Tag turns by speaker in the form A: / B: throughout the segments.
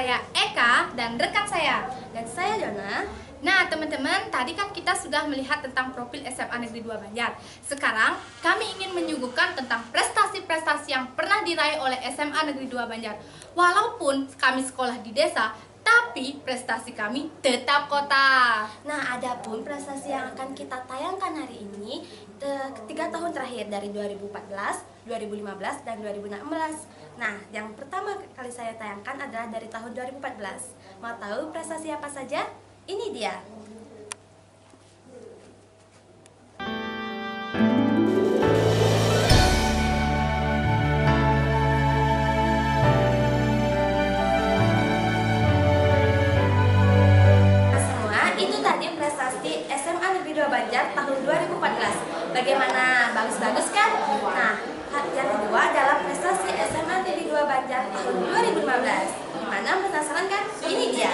A: Saya Eka dan rekan saya.
B: Dan saya Dona.
A: Nah teman-teman, tadi kan kita sudah melihat tentang profil SMA Negeri 2 Banjar. Sekarang kami ingin menyuguhkan tentang prestasi-prestasi yang pernah diraih oleh SMA Negeri 2 Banjar. Walaupun kami sekolah di desa, tapi prestasi kami tetap kota.
B: Nah, adapun prestasi yang akan kita tayangkan hari ini 3 tahun terakhir dari 2014, 2015, dan 2016. Nah, yang pertama kali saya tayangkan adalah dari tahun 2014. Mau tahu prestasi apa saja? Ini dia. Prestasi SMA Negeri 2 Banjar tahun 2014. Bagaimana? Bagus-bagus kan? Nah, yang kedua adalah prestasi SMA Negeri 2 Banjar tahun 2015. Gimana, penasaran kan? Ini dia.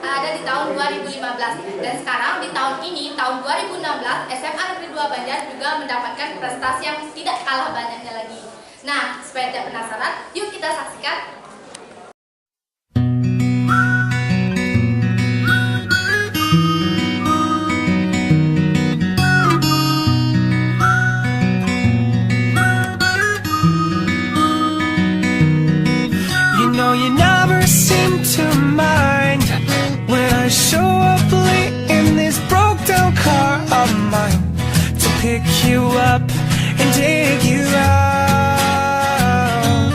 A: Ada di tahun 2015 dan sekarang di tahun ini, tahun 2016, SMA Negeri 2 Banjar juga mendapatkan prestasi yang tidak kalah banyaknya lagi. Nah, supaya tidak penasaran, yuk kita saksikan.
C: You never seem to mind when I show up late in this broke down car of mine to pick you up and take you out.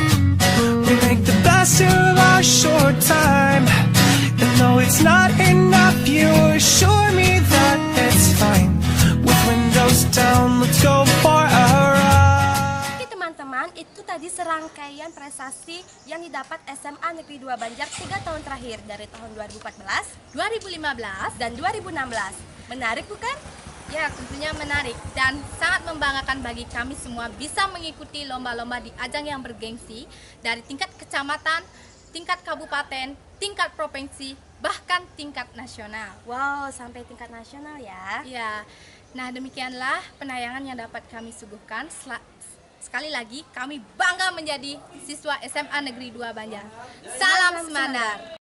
C: We make the best of our short time, and though it's not enough, you assure me that it's fine. With windows down, let's go for a ride.
B: Teman-teman, itu tadi serangkaian prestasi yang didapat SMA Negeri 2 Banjar 3 tahun terakhir dari tahun 2014,
A: 2015,
B: dan 2016. Menarik bukan?
A: Ya, tentunya menarik dan sangat membanggakan bagi kami semua bisa mengikuti lomba-lomba di ajang yang bergengsi dari tingkat kecamatan, tingkat kabupaten, tingkat provinsi, bahkan tingkat nasional.
B: Wow, sampai tingkat nasional ya?
A: Ya, nah demikianlah penayangan yang dapat kami suguhkan. Sekali lagi, kami bangga menjadi siswa SMA Negeri 2 Banjar. Salam Semandar!